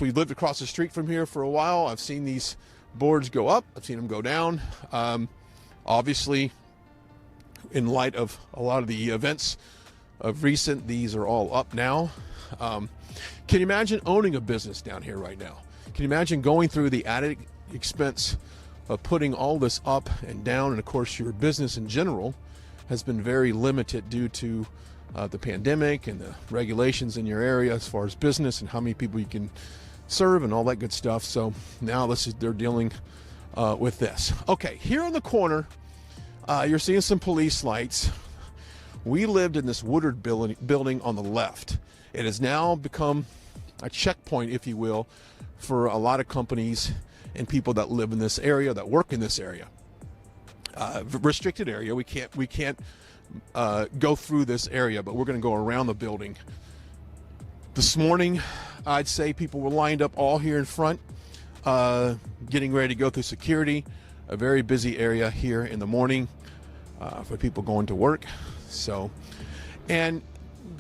we lived across the street from here for a while. I've seen these boards go up. I've seen them go down. Obviously, in light of a lot of the events of recent, these are all up now. Can you imagine owning a business down here right now? Can you imagine going through the added expense of putting all this up and down? And of course, your business in general has been very limited due to the pandemic and the regulations in your area as far as business and how many people you can serve and all that good stuff. So now they're dealing with this. Okay, here in the corner, you're seeing some police lights. We lived in this Woodard building on the left. It has now become a checkpoint, if you will, for a lot of companies and people that live in this area, that work in this area. Restricted area. We can't go through this area, but we're going to go around the building. This morning, I'd say people were lined up all here in front, getting ready to go through security. A very busy area here in the morning for people going to work. So, and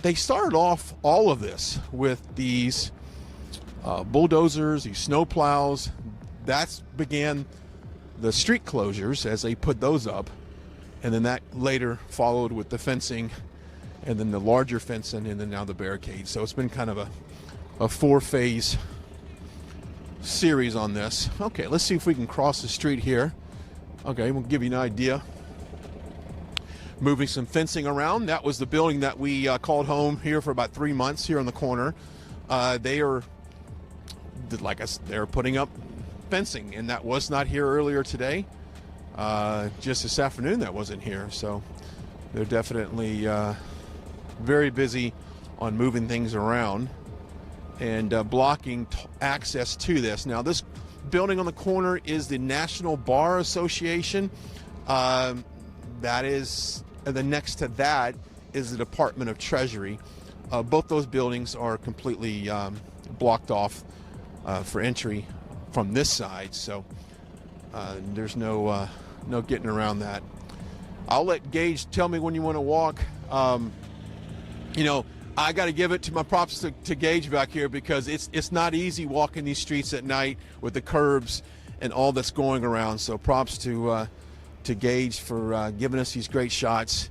they started off all of this with these bulldozers, these snow plows. That began the street closures as they put those up. And then that later followed with the fencing, and then the larger fencing, and then now the barricades. So it's been kind of a four-phase series on this. Okay, let's see if we can cross the street here. Okay, we'll give you an idea. Moving some fencing around. That was the building that we called home here for about 3 months here on the corner. They are, like I said, they're putting up fencing, and that was not here earlier today. Just this afternoon that wasn't here. So they're definitely very busy on moving things around and blocking access to this. Now, this building on the corner is the National Bar Association. That is, and then next to that is the Department of Treasury. Both those buildings are completely blocked off for entry from this side, so there's no getting around that. I'll let Gage tell me when you want to walk. You know, I got to give it to my props to Gage back here, because it's not easy walking these streets at night with the curbs and all that's going around. So props to Gage for giving us these great shots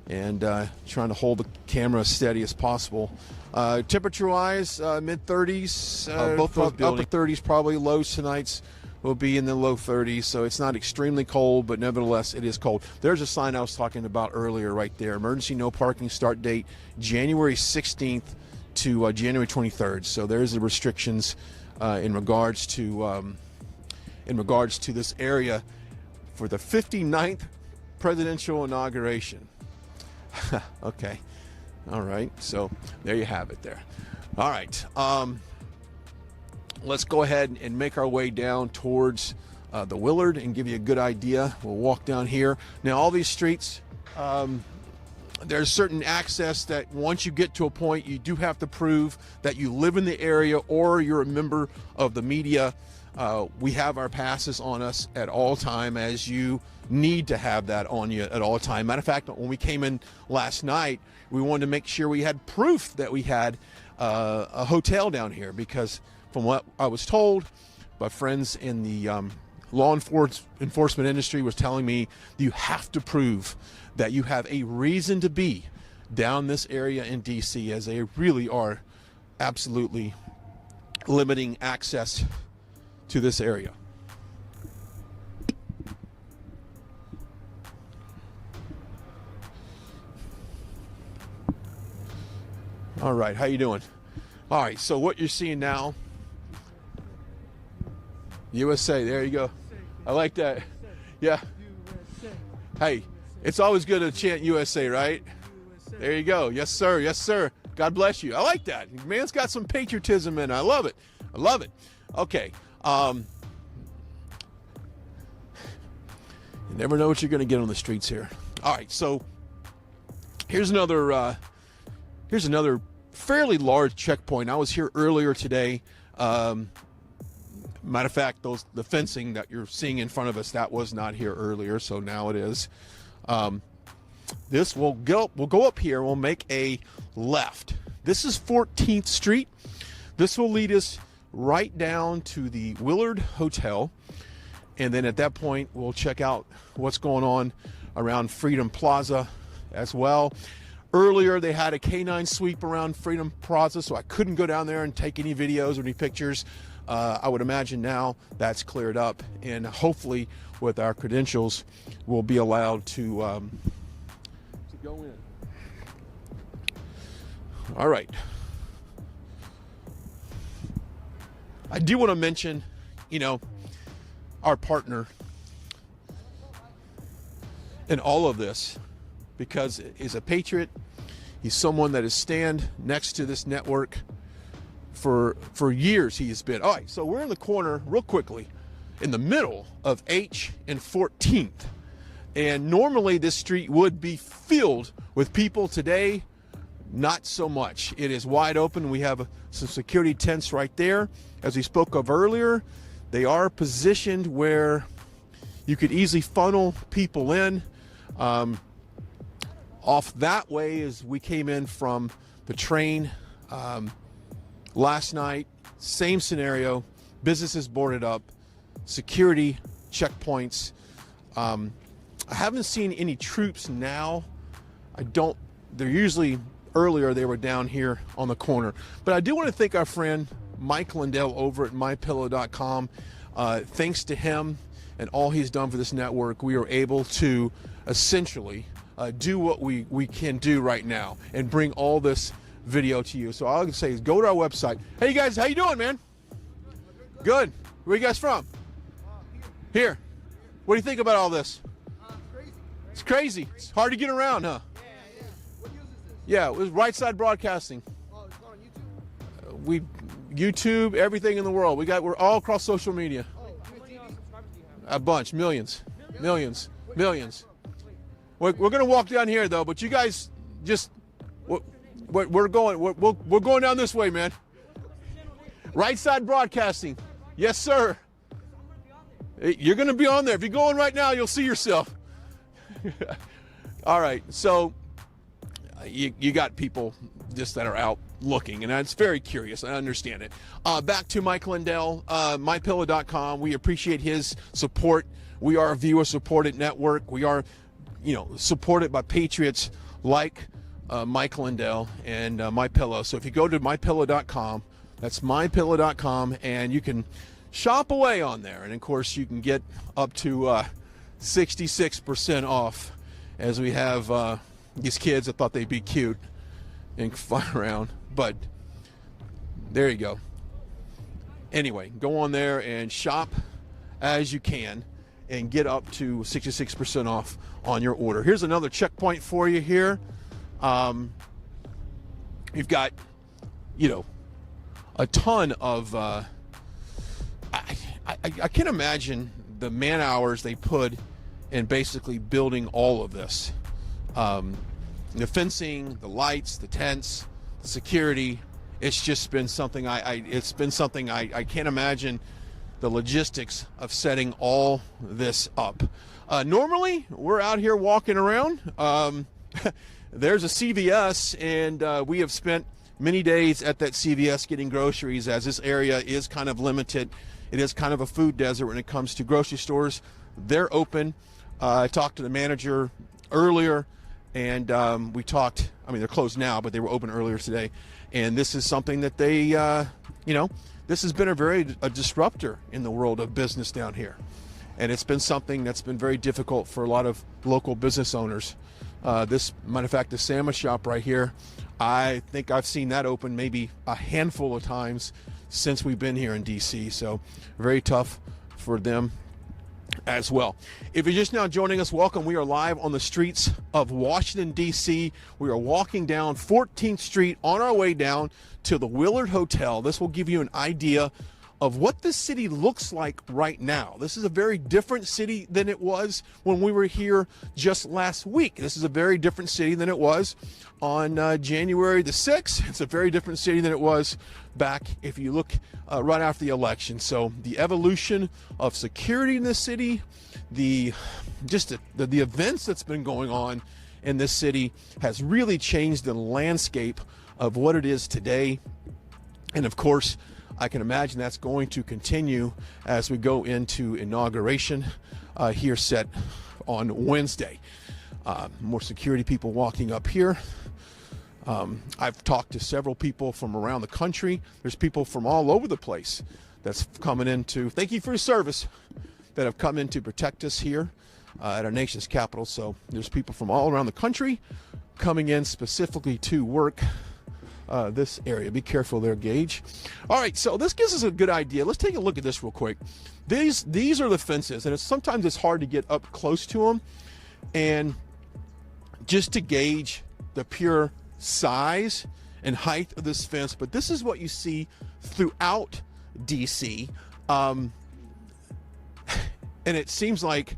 and trying to hold the camera as steady as possible. Temperature-wise, mid-30s. Both those buildings. Upper 30s, probably. Lows tonight's will be in the low 30s, so it's not extremely cold, but nevertheless it is cold. There's a sign I was talking about earlier right there. Emergency no parking, start date January 16th to January 23rd. So there's the restrictions in regards to this area for the 59th presidential inauguration. Okay, all right, so there you have it there. All right, let's go ahead and make our way down towards the Willard and give you a good idea. We'll walk down here. Now, all these streets, there's certain access that once you get to a point, you do have to prove that you live in the area or you're a member of the media. We have our passes on us at all time, as you need to have that on you at all time. Matter of fact, when we came in last night, we wanted to make sure we had proof that we had a hotel down here, because from what I was told by friends in the law enforcement industry was telling me, you have to prove that you have a reason to be down this area in DC, as they really are absolutely limiting access to this area. All right, how you doing? All right, so what you're seeing now, USA, there you go. I like that. Yeah. Hey, it's always good to chant USA, right? There you go. Yes, sir. Yes, sir. God bless you. I like that. Man's got some patriotism in it. I love it. I love it. Okay. You never know what you're going to get on the streets here. All right, so here's another fairly large checkpoint. I was here earlier today. Matter of fact, the fencing that you're seeing in front of us, that was not here earlier, so now it is. This we'll go up here. We'll make a left. This is 14th Street. This will lead us right down to the Willard Hotel. And then at that point, we'll check out what's going on around Freedom Plaza as well. Earlier, they had a canine sweep around Freedom Plaza, so I couldn't go down there and take any videos or any pictures. I would imagine now that's cleared up, and hopefully with our credentials, we'll be allowed to go in. All right. I do want to mention, our partner in all of this, because he's a patriot. He's someone that has stand next to this network for years. He has been. All right, so we're in the corner real quickly in the middle of H and 14th. And normally this street would be filled with people. Today, not so much. It is wide open. We have some security tents right there. As we spoke of earlier, they are positioned where you could easily funnel people in. Off that way as we came in from the train last night. Same scenario. Businesses boarded up. Security checkpoints. I haven't seen any troops now. They're usually earlier they were down here on the corner. But I do want to thank our friend Mike Lindell over at mypillow.com. Thanks to him and all he's done for this network, we are able to essentially do what we can do right now and bring all this video to you. So all I can say is go to our website. Hey you guys, how you doing, man? Good. Where you guys from? Here. What do you think about all this? It's crazy. It's hard to get around, huh? Yeah. What news is this? Yeah, it was Right Side Broadcasting. Oh, it's on YouTube? We YouTube, everything in the world. We're all across social media. Oh, how many subscribers do you have? A bunch, millions. We're gonna walk down here though, but you guys just we're going down this way, man. Right Side Broadcasting. Yes, sir. You're gonna be on there. If you're going right now, you'll see yourself. All right, so you got people just that are out looking, and it's very curious. I understand it. Back to Mike Lindell, mypillow.com. We appreciate his support. We are a viewer-supported network. We are, supported by patriots like Mike Lindell and MyPillow. So if you go to mypillow.com, that's mypillow.com, and you can shop away on there. And of course, you can get up to 66% off, as we have these kids that thought they'd be cute and fly around. But there you go. Anyway, go on there and shop as you can and get up to 66% off on your order. Here's another checkpoint for you here. You've got, a ton of, I can't imagine the man hours they put in basically building all of this. The fencing, the lights, the tents, the security. It's just been something I can't imagine the logistics of setting all this up. Normally, we're out here walking around. There's a CVS, and we have spent many days at that CVS getting groceries, as this area is kind of limited. It is kind of a food desert when it comes to grocery stores. They're open. I talked to the manager earlier, and we talked. They're closed now, but they were open earlier today. And this is something that they, this has been a disruptor in the world of business down here. And it's been something that's been very difficult for a lot of local business owners. Matter of fact, the sandwich shop right here, I think I've seen that open maybe a handful of times since we've been here in DC. So very tough for them as well. If you're just now joining us, welcome. We are live on the streets of Washington, D.C. We are walking down 14th Street on our way down to the Willard Hotel. This will give you an idea of what this city looks like right now. This is a very different city than it was when we were here just last week. This is a very different city than it was on January the 6th. It's a very different city than it was back, if you look right after the election. So the evolution of security in this city, the events that's been going on in this city has really changed the landscape of what it is today. And of course, I can imagine that's going to continue as we go into inauguration here set on Wednesday. More security people walking up here. I've talked to several people from around the country. There's people from all over the place that's coming in to thank you for your service, that have come in to protect us here at our nation's capital. So there's people from all around the country coming in specifically to work this area. Be careful there, Gage. All right, so this gives us a good idea. Let's take a look at this real quick. These are the fences, and sometimes it's hard to get up close to them, and just to gauge the pure size and height of this fence. But this is what you see throughout DC, and it seems like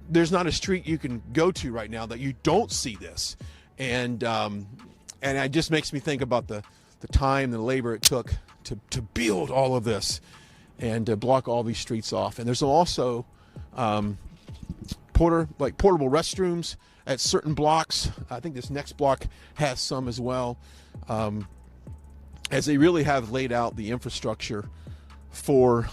there's not a street you can go to right now that you don't see this, and it just makes me think about the time, the labor it took to build all of this and to block all these streets off. And there's also portable restrooms at certain blocks. I think this next block has some as well, as they really have laid out the infrastructure for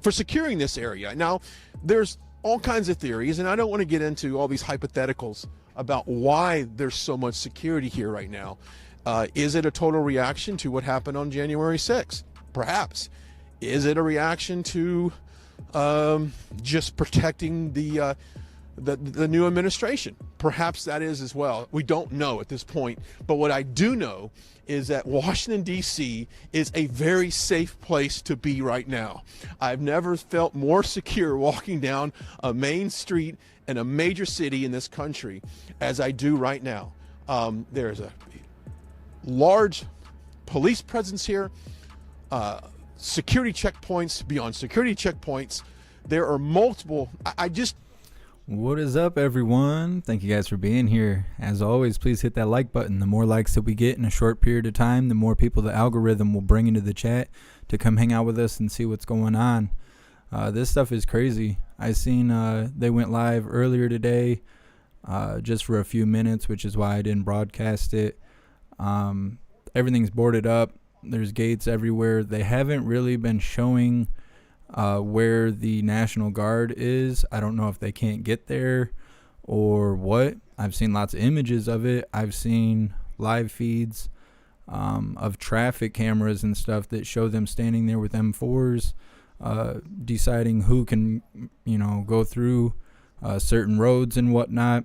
securing this area. Now, there's all kinds of theories, and I don't want to get into all these hypotheticals about why there's so much security here right now. Is it a total reaction to what happened on January 6th? Perhaps. Is it a reaction to just protecting the new administration? Perhaps that is as well. We don't know at this point. But what I do know is that Washington, D.C. is a very safe place to be right now. I've never felt more secure walking down a main street in a major city in this country as I do right now. There's a large police presence here, security checkpoints beyond security checkpoints. There are multiple. What is up, everyone? Thank you guys for being here. As always, please hit that like button. The more likes that we get in a short period of time, the more people the algorithm will bring into the chat to come hang out with us and see what's going on. This stuff is crazy. I seen they went live earlier today just for a few minutes, which is why I didn't broadcast it. Everything's boarded up. There's gates everywhere. They haven't really been showing where the National Guard is. I don't know if they can't get there or what. I've seen lots of images of it. I've seen live feeds of traffic cameras and stuff that show them standing there with M4s, deciding who can, go through certain roads and whatnot.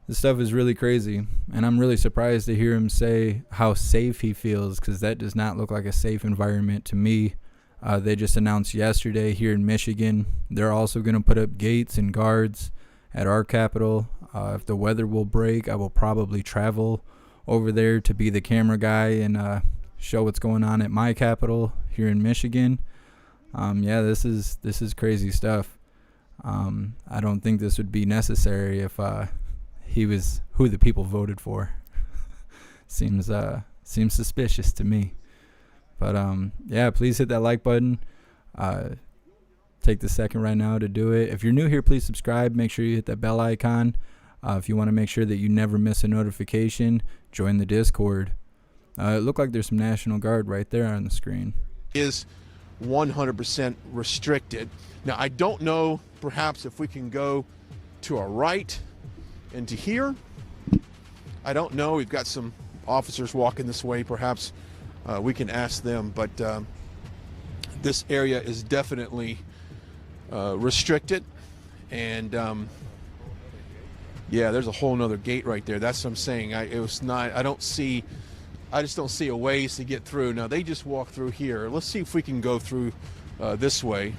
This stuff is really crazy, and I'm really surprised to hear him say how safe he feels, because that does not look like a safe environment to me. They just announced yesterday here in Michigan, they're also going to put up gates and guards at our capital. If the weather will break, I will probably travel over there to be the camera guy and show what's going on at my capital here in Michigan. This is crazy stuff. I don't think this would be necessary if he was who the people voted for. Seems suspicious to me. But please hit that like button. Take the second right now to do it. If you're new here, please subscribe. Make sure you hit that bell icon. If you want to make sure that you never miss a notification, join the Discord. It looked like there's some National Guard right there on the screen. Is 100% restricted. Now, I don't know, perhaps if we can go to our right into here. I don't know. We've got some officers walking this way. Perhaps we can ask them, but this area is definitely restricted. And there's a whole nother gate right there. That's what I'm saying. I just don't see a ways to get through. Now, they just walk through here. Let's see if we can go through this way.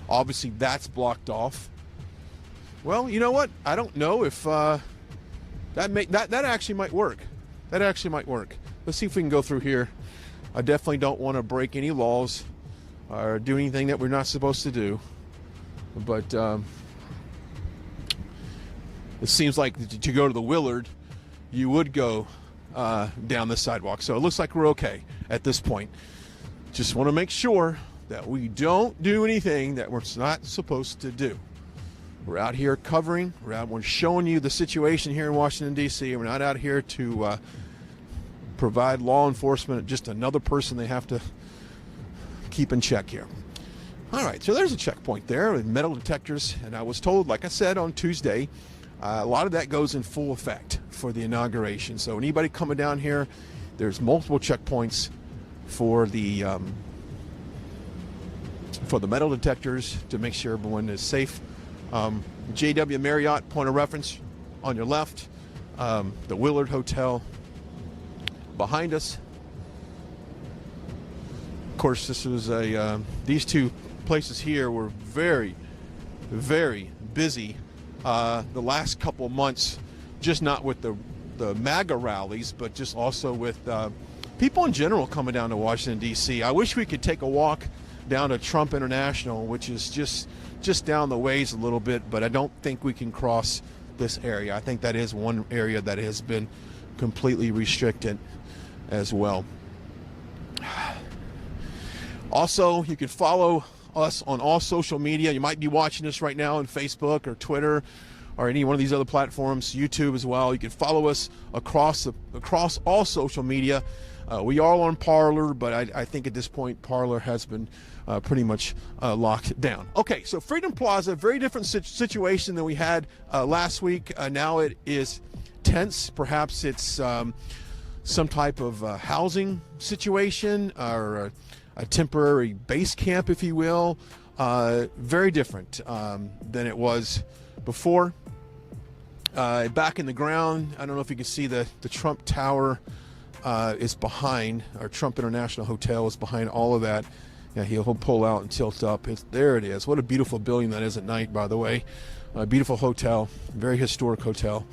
Obviously, that's blocked off. Well, you know what? I don't know if that actually might work. That actually might work. Let's see if we can go through here. I definitely don't want to break any laws or do anything that we're not supposed to do. But it seems like to go to the Willard, you would go down the sidewalk. So it looks like we're okay at this point. Just want to make sure that we don't do anything that we're not supposed to do. We're out here covering. We're showing you the situation here in Washington, D.C. We're not out here to provide law enforcement just another person they have to keep in check here. All right, so there's a checkpoint there with metal detectors, and I was told, like I said on Tuesday, a lot of that goes in full effect for the inauguration. So anybody coming down here, there's multiple checkpoints for the metal detectors to make sure everyone is safe. JW Marriott, point of reference on your left, the Willard Hotel behind us. Of course, this was these two places here were very, very busy the last couple of months, just not with the MAGA rallies, but just also with people in general coming down to Washington, D.C. I wish we could take a walk down to Trump International, which is just down the ways a little bit, but I don't think we can cross this area. I think that is one area that has been completely restricted as well. Also, you can follow us on all social media. You might be watching us right now on Facebook or Twitter or any one of these other platforms, YouTube as well. You can follow us across all social media. We are on Parler, but I think at this point Parler has been pretty much locked down. Okay, so Freedom Plaza, very different situation than we had last week. Now it is tense. Perhaps it's some type of housing situation or a temporary base camp, if you will. Very different than it was before. Back in the ground, I don't know if you can see the Trump Tower is behind, our Trump International Hotel is behind all of that. Yeah, he'll pull out and tilt up. There it is. What a beautiful building that is at night, by the way. A beautiful hotel, very historic hotel.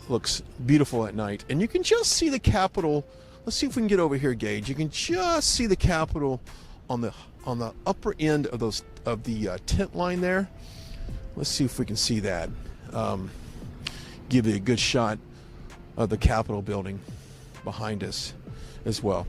Looks beautiful at night. And you can just see the Capitol. Let's see if we can get over here, Gage. You can just see the Capitol on the upper end of the tent line there. Let's see if we can see that. Give you a good shot of the Capitol building behind us as well.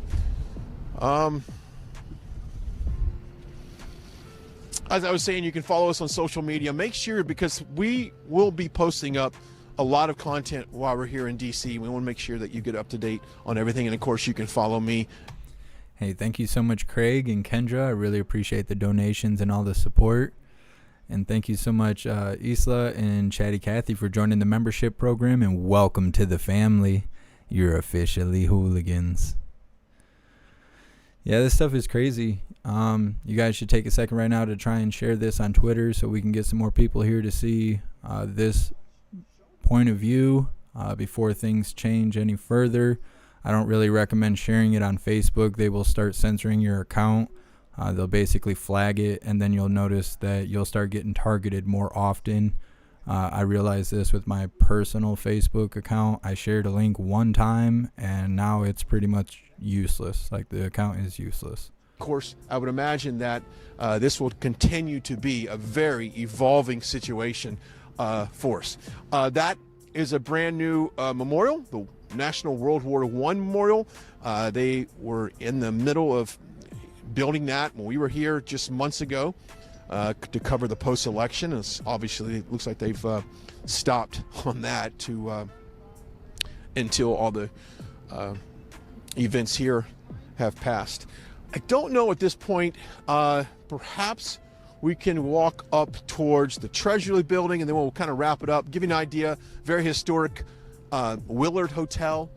As I was saying, you can follow us on social media. Make sure, because we will be posting up a lot of content while we're here in DC. We want to make sure that you get up to date on everything. And of course, you can follow me. Hey, thank you so much, Craig and Kendra. I really appreciate the donations and all the support. And thank you so much, Isla and Chatty Cathy, for joining the membership program. And welcome to the family. You're officially hooligans. Yeah, this stuff is crazy. You guys should take a second right now to try and share this on Twitter so we can get some more people here to see this point of view before things change any further. I don't really recommend sharing it on Facebook. They will start censoring your account. They'll basically flag it, and then you'll notice that you'll start getting targeted more often. I realized this with my personal Facebook account. I shared a link one time, and now it's pretty much useless. Like, the account is useless. Of course, I would imagine that this will continue to be a very evolving situation for us. That is a brand new memorial, the National World War I Memorial. They were in the middle of building that when we were here just months ago to cover the post-election. It's obviously, it looks like they've stopped on that until all the events here have passed. I don't know at this point. Perhaps we can walk up towards the Treasury building, and then we'll kind of wrap it up. Give you an idea. Very historic Willard Hotel.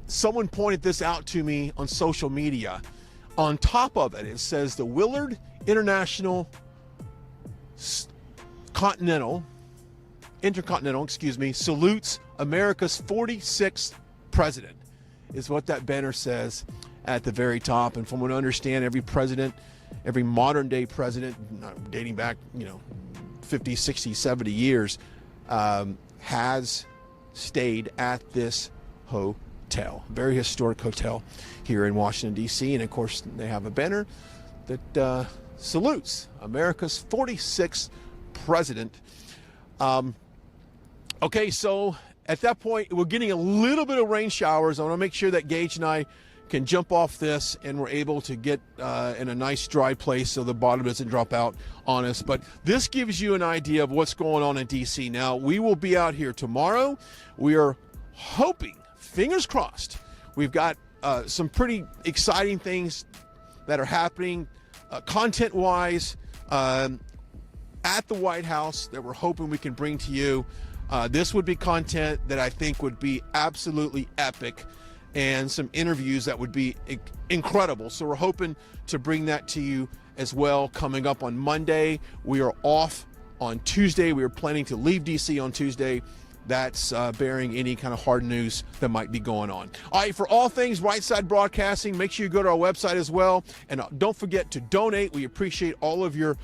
Someone pointed this out to me on social media. On top of it, it says the Willard Intercontinental, salutes America's 46th president, is what that banner says at the very top. And from what I understand, every president, every modern day president, dating back, 50, 60, 70 years, has stayed at this hotel. Very historic hotel here in Washington, D.C. And of course, they have a banner that salutes America's 46th president. Okay, so at that point, we're getting a little bit of rain showers. I want to make sure that Gage and I can jump off this and we're able to get in a nice dry place so the bottom doesn't drop out on us. But this gives you an idea of what's going on in DC. Now, we will be out here tomorrow. We are hoping, fingers crossed. We've got some pretty exciting things that are happening content-wise at the White House that we're hoping we can bring to you. This would be content that I think would be absolutely epic, and some interviews that would be incredible. So we're hoping to bring that to you as well coming up on Monday. We are off on Tuesday. We are planning to leave DC on Tuesday. That's bearing any kind of hard news that might be going on. All right, for all things Right Side Broadcasting, make sure you go to our website as well. And don't forget to donate. We appreciate all of your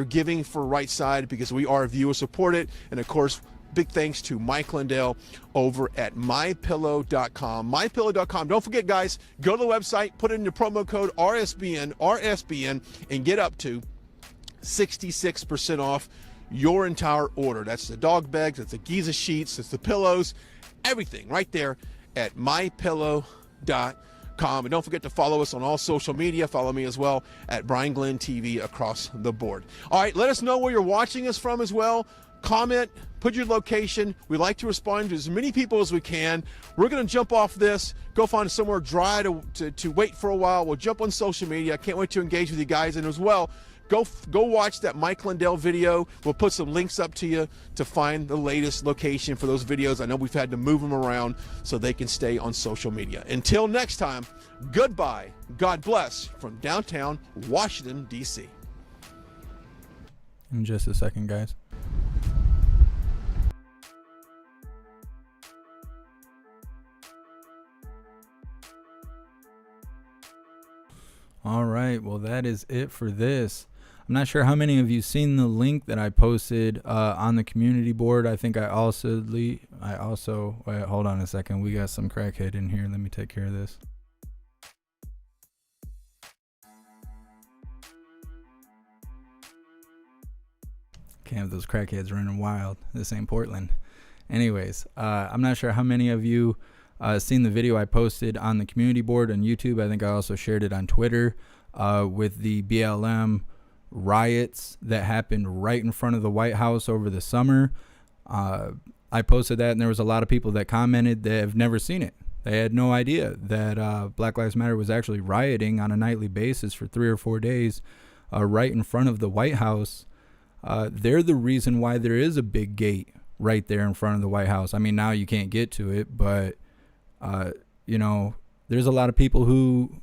giving for Right Side, because we are viewer supported. And of course, big thanks to Mike Lindell over at mypillow.com. Mypillow.com. Don't forget, guys, go to the website, put in the promo code RSBN, and get up to 66% off your entire order. That's the dog bags, that's the Giza sheets, that's the pillows, everything right there at mypillow.com. And don't forget to follow us on all social media. Follow me as well at Brian Glenn TV across the board. All right, let us know where you're watching us from as well. Comment, put your location. We like to respond to as many people as we can. We're going to jump off this, go find somewhere dry to wait for a while. We'll jump on social media. I can't wait to engage with you guys. And as well, go watch that Mike Lindell video. We'll put some links up to you to find the latest location for those videos. I know we've had to move them around so they can stay on social media. Until next time, goodbye. God bless from downtown Washington, D.C. In just a second, guys. All right, well, that is it for this. I'm not sure how many of you seen the link that I posted on the community board. I think wait, hold on a second. We got some crackhead in here. Let me take care of this. Can't have those crackheads running wild. This ain't Portland. Anyways, I'm not sure how many of you seen the video I posted on the community board on YouTube. I think I also shared it on Twitter with the BLM riots that happened right in front of the White House over the summer. I posted that, and there was a lot of people that commented that have never seen it. They had no idea that Black Lives Matter was actually rioting on a nightly basis for 3 or 4 days right in front of the White House. They're the reason why there is a big gate right there in front of the White House. I mean, now you can't get to it, but there's a lot of people who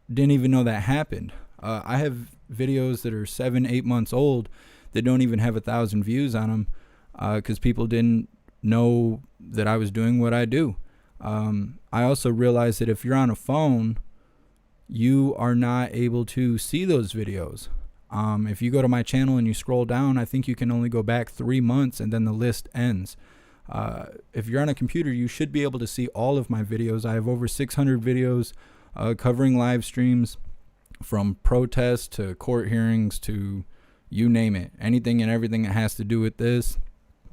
didn't even know that happened. I have videos that are 7-8 months old that don't even have 1,000 views on them because people didn't know that I was doing what I do. I also realized that if you're on a phone, you are not able to see those videos. If you go to my channel and you scroll down, I think you can only go back 3 months and then the list ends. If you're on a computer, you should be able to see all of my videos. I have over 600 videos covering live streams, from protests to court hearings to you name it. Anything and everything that has to do with this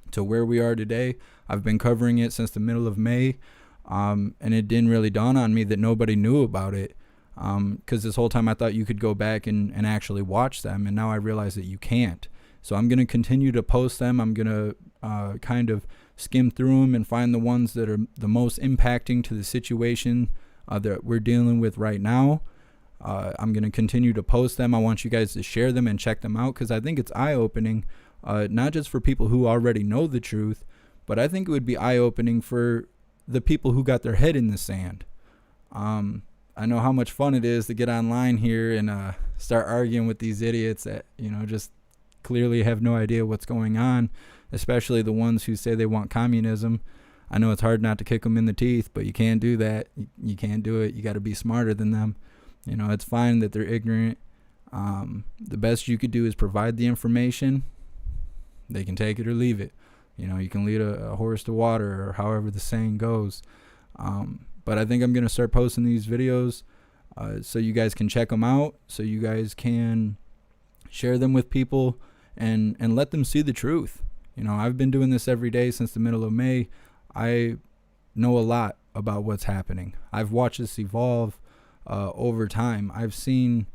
to where we are today. I've been covering it since the middle of May, and it didn't really dawn on me that nobody knew about it, because this whole time I thought you could go back and actually watch them, and now I realize that you can't. So I'm going to continue to post them. I'm going to kind of skim through them and find the ones that are the most impacting to the situation that we're dealing with right now. I'm going to continue to post them. I want you guys to share them and check them out, because I think it's eye-opening, not just for people who already know the truth, but I think it would be eye-opening for the people who got their head in the sand. I know how much fun it is to get online here and start arguing with these idiots that, just clearly have no idea what's going on, especially the ones who say they want communism. I know it's hard not to kick them in the teeth, but you can't do that. You can't do it. You got to be smarter than them. It's fine that they're ignorant. The best you could do is provide the information. They can take it or leave it. You can lead a horse to water, or however the saying goes. But I think I'm going to start posting these videos so you guys can check them out, so you guys can share them with people and let them see the truth. I've been doing this every day since the middle of May. I know a lot about what's happening. I've watched this evolve over time. I've seen,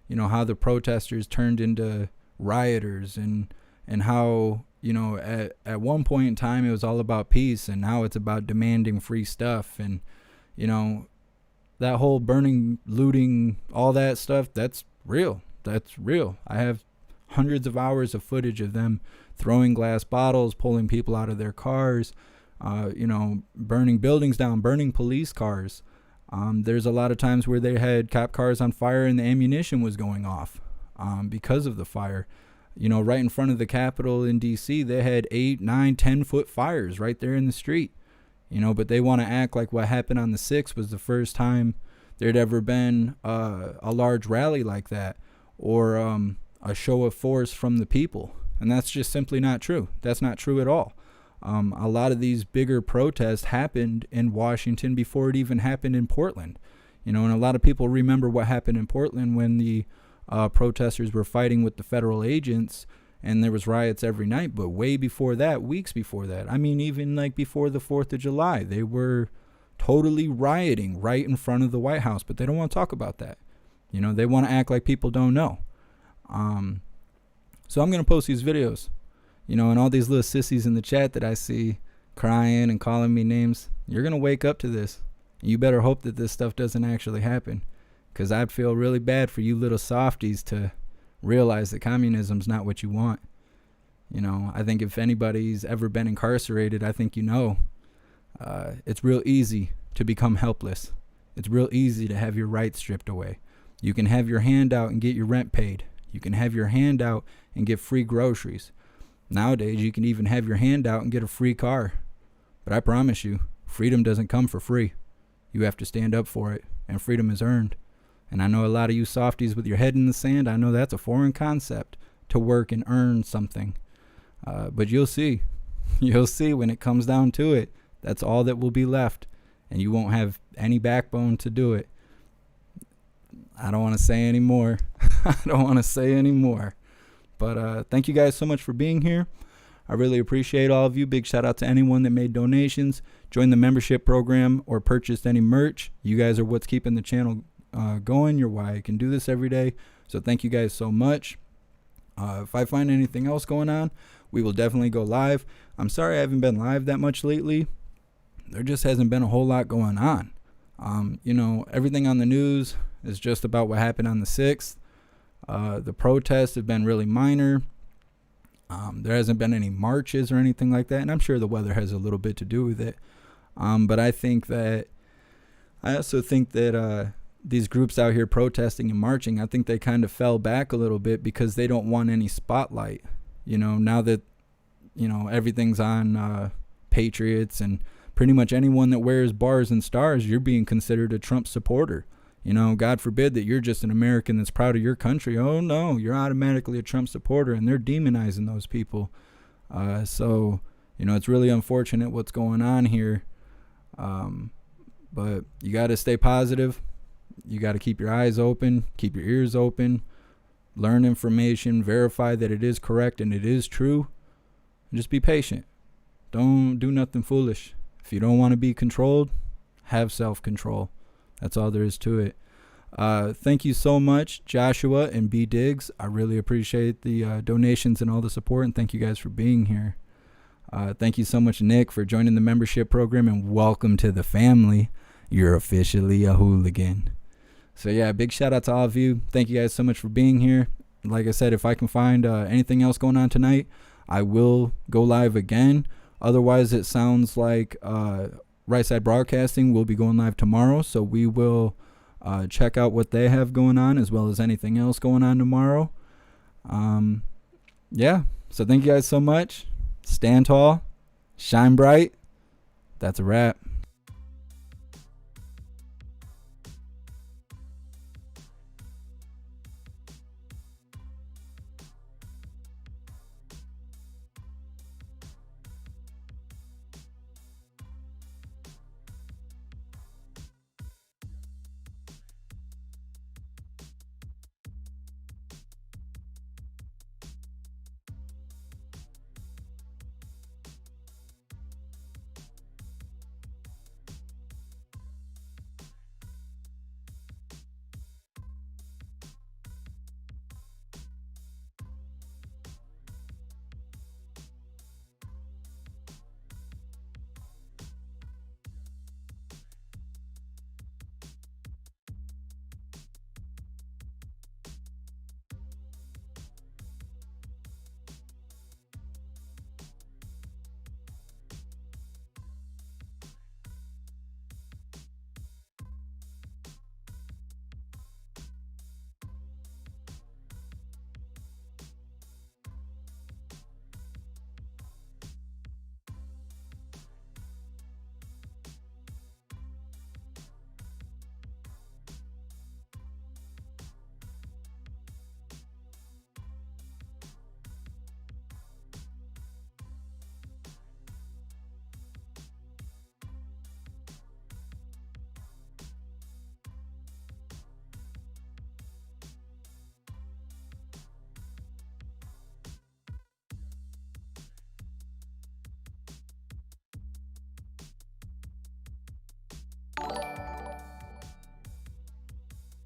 how the protesters turned into rioters, and how, at one point in time it was all about peace, and now it's about demanding free stuff. And you know, that whole burning, looting, all that stuff, that's real. That's real. I have hundreds of hours of footage of them throwing glass bottles, pulling people out of their cars, burning buildings down, burning police cars. There's a lot of times where they had cop cars on fire and the ammunition was going off because of the fire. Right in front of the Capitol in D.C., they had 8, 9, 10-foot fires right there in the street. But they want to act like what happened on the 6th was the first time there'd ever been a large rally like that, or a show of force from the people. And that's just simply not true. That's not true at all. A lot of these bigger protests happened in Washington before it even happened in Portland. And a lot of people remember what happened in Portland when the protesters were fighting with the federal agents, and there was riots every night. But way before that, weeks before that, I mean, even like before the 4th of July, they were totally rioting right in front of the White House. But they don't want to talk about that. They want to act like people don't know. So I'm going to post these videos, and all these little sissies in the chat that I see crying and calling me names. You're going to wake up to this. You better hope that this stuff doesn't actually happen, because I'd feel really bad for you little softies to realize that communism's not what you want. I think if anybody's ever been incarcerated, I think it's real easy to become helpless. It's real easy to have your rights stripped away. You can have your hand out and get your rent paid. You can have your hand out and get free groceries. Nowadays, you can even have your hand out and get a free car. But I promise you, freedom doesn't come for free. You have to stand up for it, and freedom is earned. And I know a lot of you softies with your head in the sand, I know that's a foreign concept, to work and earn something. But you'll see. You'll see when it comes down to it. That's all that will be left, and you won't have any backbone to do it. I don't want to say any more. I don't want to say any more. But thank you guys so much for being here. I really appreciate all of you. Big shout out to anyone that made donations, joined the membership program, or purchased any merch. You guys are what's keeping the channel going. You're why I can do this every day. So thank you guys so much. If I find anything else going on, we will definitely go live. I'm sorry I haven't been live that much lately. There just hasn't been a whole lot going on. Everything on the news is just about what happened on the 6th. The protests have been really minor. There hasn't been any marches or anything like that, and I'm sure the weather has a little bit to do with it. But I also think that these groups out here protesting and marching, I think they kind of fell back a little bit because they don't want any spotlight. Now that everything's on patriots, and pretty much anyone that wears bars and stars, you're being considered a Trump supporter. God forbid that you're just an American that's proud of your country. Oh no, you're automatically a Trump supporter, and they're demonizing those people. So it's really unfortunate what's going on here. But you got to stay positive. You got to keep your eyes open, keep your ears open, learn information, verify that it is correct and it is true, and just be patient. Don't do nothing foolish. If you don't want to be controlled, have self-control. That's all there is to it. Thank you so much, Joshua and B. Diggs. I really appreciate the donations and all the support, and thank you guys for being here. Thank you so much, Nick, for joining the membership program, and welcome to the family. You're officially a hooligan. So yeah, big shout out to all of you. Thank you guys so much for being here. Like I said, if I can find anything else going on tonight, I will go live again. Otherwise, it sounds like Right Side Broadcasting will be going live tomorrow, so we will check out what they have going on as well as anything else going on tomorrow. Yeah, so thank you guys so much. Stand tall, shine bright. That's a wrap.